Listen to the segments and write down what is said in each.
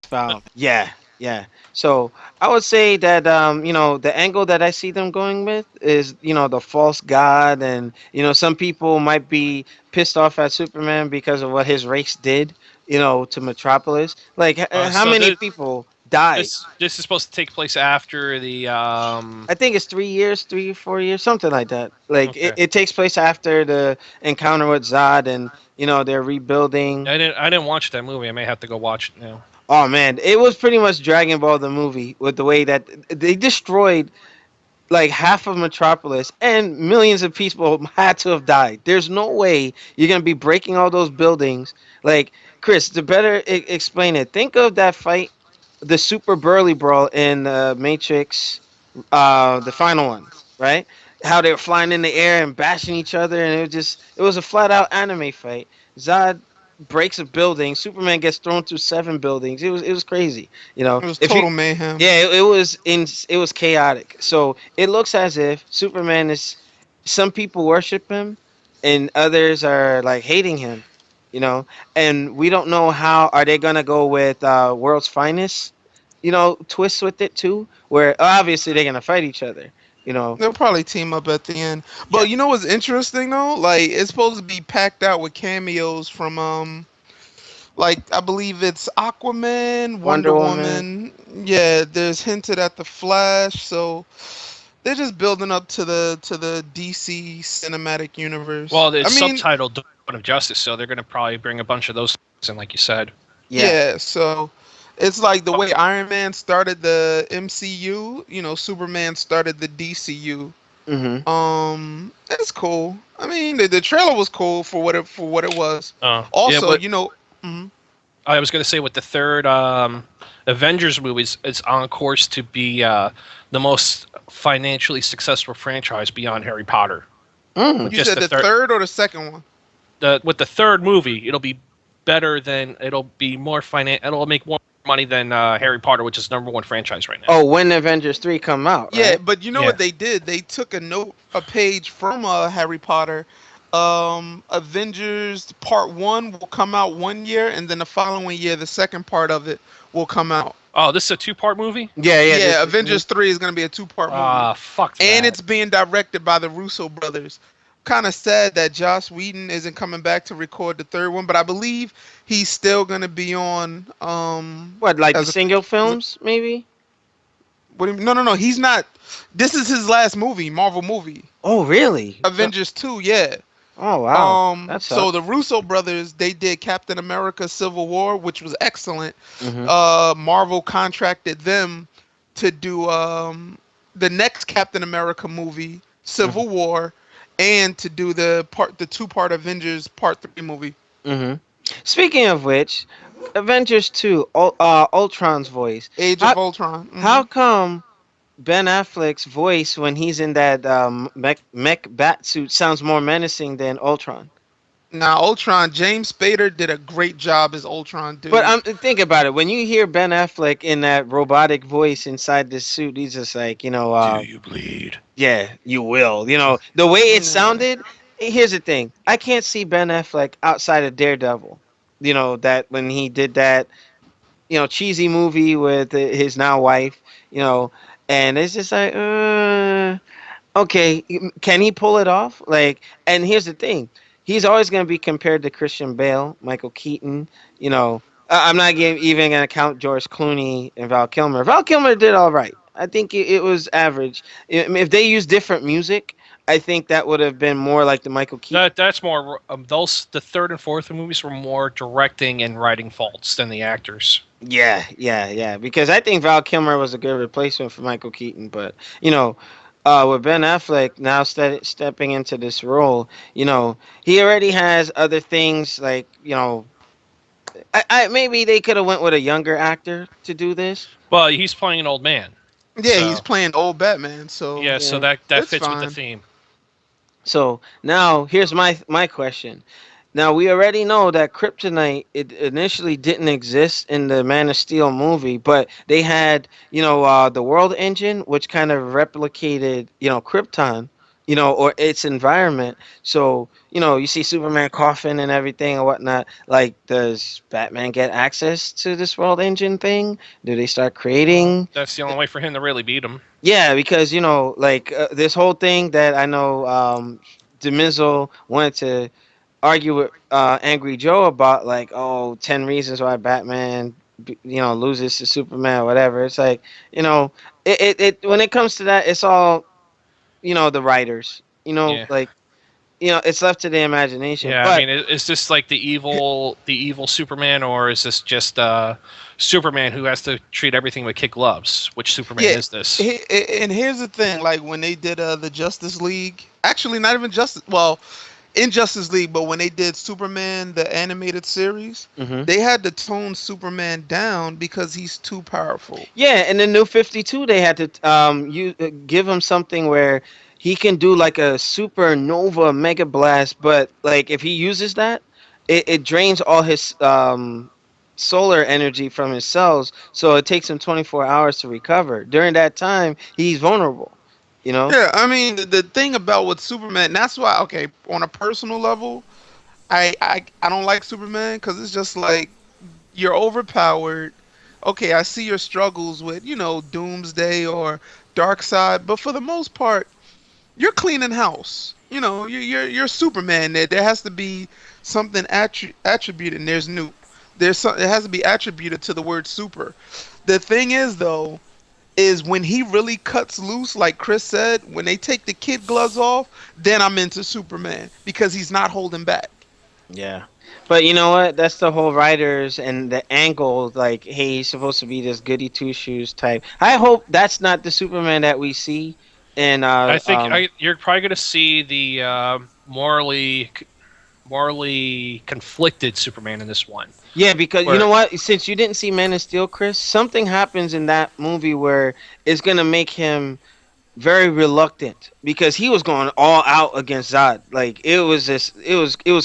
Foul. Yeah, yeah. So I would say that the angle that I see them going with is, the false god, and some people might be pissed off at Superman because of what his race did, to Metropolis. Like, how So many people died? this is supposed to take place after the I think it's 3 years, 3 or 4 years, something like that. Like it, Okay. it takes place after the encounter with Zod, and they're rebuilding. I didn't watch that movie. I may have to go watch it now. Oh man, it was pretty much Dragon Ball the movie with the way that they destroyed like half of Metropolis, and millions of people had to have died. There's no way you're gonna be breaking all those buildings. Like, Chris, to better explain it, think of that fight, the Super Burly Brawl in Matrix, the final one, right? How they were flying in the air and bashing each other, and it was a flat out anime fight. Zod breaks a building. Superman gets thrown through 7 buildings. It was crazy. It was If you total mayhem. Yeah, it was chaotic. So it looks as if Superman is, some people worship him and others are like hating him, you know. And we don't know how are they gonna go with World's Finest, twists with it too, where obviously they're gonna fight each other, you know. They'll probably team up at the end. Yeah, But you know what's interesting though? Like it's supposed to be packed out with cameos from like I believe it's Aquaman, Wonder Wonder Woman. Woman. Yeah, there's hinted at the Flash, so they're just building up to the DC cinematic universe. Well, I it's mean, subtitled Dawn of Justice, so they're going to probably bring a bunch of those in, like you said. Yeah. yeah, so it's like the Oh, way Iron Man started the MCU, Superman started the DCU. Mhm. It's cool. I mean, the trailer was cool for what it was. yeah, Also, but mhm. I was going to say with the third Avengers movies, it's on course to be the most financially successful franchise beyond Harry Potter. Mm. With You just said the the third, third or the second one? with the third movie, it'll be more it'll make more money than Harry Potter, which is number one franchise right now. Oh, when Avengers 3 come out, Yeah, right? but you know Yeah. what they did? They took a page from Harry Potter. Avengers Part 1 will come out one year, and then the following year, the second part of it will come out. Oh, this is a two-part movie. Yeah, yeah, Yeah, this Avengers 3 is going to be a two-part movie. Ah, fuck And that. it's being directed by the Russo brothers. Kind of sad that Joss Whedon isn't coming back to record the third one, but I believe he's still going to be on what, like the as a single as a films maybe? no, he's not. This is his last movie, Marvel movie. Oh, really? Avengers 2, yeah. Oh, wow. That So the sucks. Russo brothers, they did Captain America Civil War, which was excellent. Mhm. Marvel contracted them to do the next Captain America movie, Mhm. Civil War, and to do the two-part Avengers Part 3 movie. Mhm. Speaking of which, Avengers 2, Ultron's voice. Age How of Ultron. how come Ben Affleck's voice when he's in that mech bat suit sounds more menacing than Ultron? Now Ultron, James Spader did a great job as Ultron, But dude. think about it. When you hear Ben Affleck in that robotic voice inside this suit, he's just like, Do you bleed? yeah, you will. The way it Yeah. sounded. Here's the thing: I can't see Ben Affleck outside of Daredevil. That when he did that, cheesy movie with his now wife. You know, and it's just like, okay, can he pull it off? Like, and here's the thing: he's always going to be compared to Christian Bale, Michael Keaton. You know, I'm not even going to count George Clooney and Val Kilmer. Val Kilmer did all right. I think it was average. If they used different music, I think that would have been more like the Michael Keaton. That's more those the third and fourth movies were more directing and writing faults than the actors. Yeah, yeah, yeah. Because I think Val Kilmer was a good replacement for Michael Keaton, but with Ben Affleck now stepping into this role, he already has other things like maybe they could have went with a younger actor to do this. But he's playing an old man, Yeah, he's so playing old Batman, so yeah, so Yeah. that it's fits with the fine. theme. So now here's my question. Now we already know that kryptonite it initially didn't exist in the Man of Steel movie, but they had the World Engine, which kind of replicated Krypton. or its environment. So, you see Superman coughing and everything and whatnot. Like, does Batman get access to this world engine thing? Do they start creating? That's the only way for him to really beat him. Yeah, because like this whole thing that I know, Demizel wanted to argue with Angry Joe about, like, oh, 10 reasons why Batman, loses to Superman or whatever. It's like, you know, it when it comes to that, it's all, the writers. Yeah. Like, it's left to the imagination. Yeah, I But mean, is this like the evil Superman, or is this just Superman who has to treat everything with kid gloves? Which Superman Yeah, is this? and here's the thing: like when they did the Justice League, actually not even Justice. Well, in Justice League, but when they did Superman the animated series, hmm they had to tone Superman down because he's too powerful. yeah, in the new 52, they had to give him something where he can do like a supernova mega blast, but like if he uses that, it drains all his solar energy from his cells, so it takes him 24 hours to recover. During that time, he's vulnerable. You know? Yeah, I mean the thing about with Superman, that's why okay, on a personal level, I don't like Superman because it's just like you're overpowered. Okay, I see your struggles with Doomsday or Darkseid, but for the most part, you're cleaning house. You're Superman. There has to be something attributed. And there's Noop. It has to be attributed to the word super. The thing is though, is when he really cuts loose, like Chris said, when they take the kid gloves off, then I'm into Superman because he's not holding back. Yeah. But you know what? That's the whole writers and the angle. Like, hey, he's supposed to be this goody two shoes type. I hope that's not the Superman that we see. And I think you're probably going to see the morally conflicted Superman in this one. yeah, because you know Where what? Since you didn't see Man of Steel, Chris, something happens in that movie where it's gonna make him very reluctant because he was going all out against Zod. Like, it was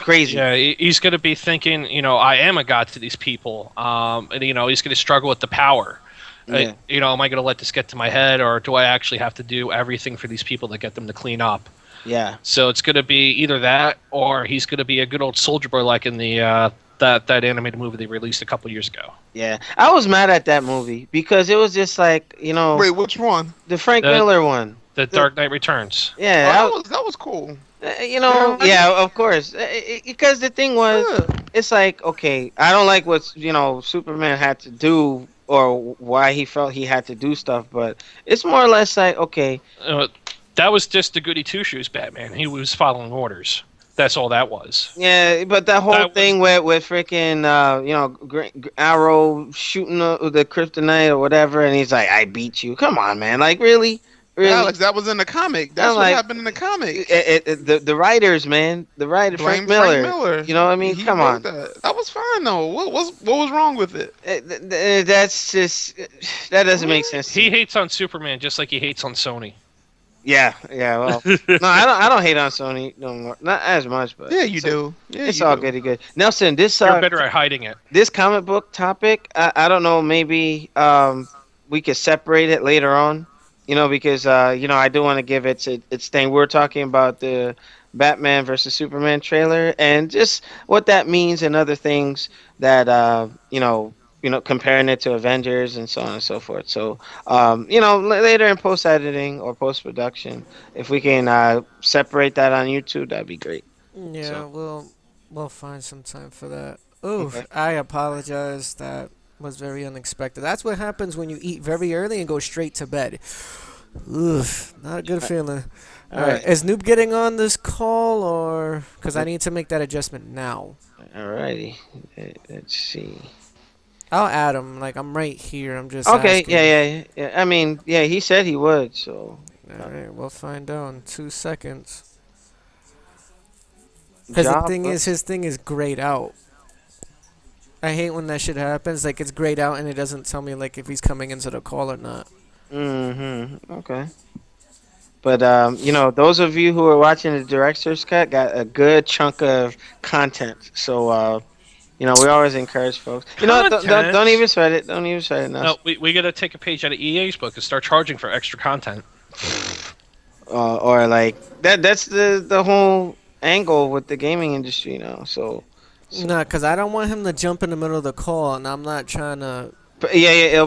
crazy. yeah, he's going to be thinking, I am a god to these people, and he's going to struggle with the power. Yeah, Am I going to let this get to my head, or do I actually have to do everything for these people to get them to clean up? yeah. So it's going to be either that, or he's going to be a good old soldier boy, like in the that animated movie they released a couple years ago. Yeah, I was mad at that movie because it was just like, Wait, which one? the Frank The Miller one. the The, Dark Knight Returns. Oh, yeah, that was cool. I did. yeah, of course. Because the thing was, Yeah. it's like, okay, I don't like what Superman had to do or why he felt he had to do stuff, but it's more or less like, okay, Uh, that was just the goody two shoes Batman. He was following orders. That's all that was. yeah, but that whole That was thing with freaking Arrow shooting the kryptonite or whatever, and he's like, I beat you. Come on, man, like, really, really. Alex, that was in the comic. I'm That's what like, happened in the comic. the writers, man, the writer Frank Blame Frank Miller. Miller. You know what I mean? He Come wrote on. that. That was fine though. What was wrong with it? That's just that doesn't make Really? sense to he me. hates on Superman just like he hates on Sony. Yeah, yeah. Well, no, I don't hate on Sony no more, not as much, but Yeah, you do. Yeah, it's you all do. goody good. Nelson, this You're better at hiding it. this comic book topic, I don't know, maybe we could separate it later on, because I do want to give its thing. We're talking about the Batman versus Superman trailer and just what that means and other things that comparing it to Avengers and so on and so forth. So later in post editing or post production, if we can separate that on YouTube, that'd be great. Yeah, So we'll find some time for that. Oof, okay. I apologize. That was very unexpected. That's what happens when you eat very early and go straight to bed. Oof, not a good feeling. All All right, right. is Noob getting on this call or because I need to make that adjustment now? Alrighty. Let's see. I'll add him. Like I'm right here. I'm just Okay, yeah, asking. yeah, yeah. I mean, yeah, he said he would, so All right, we'll find out in 2 seconds. Because the job. thing is, his thing is grayed out. I hate when that shit happens. Like it's grayed out and it doesn't tell me like if he's coming into the call or not. Okay. But those of you who are watching the director's cut got a good chunk of content. So we always encourage folks. You know what? Don't Content. even sweat it. Don't even sweat it. Now. No, we got to take a page out of EA's book and start charging for extra content. or like that. That's the whole angle with the gaming industry now. So Nah, cause I don't want him to jump in the middle of the call, and I'm not trying to. but yeah, yeah,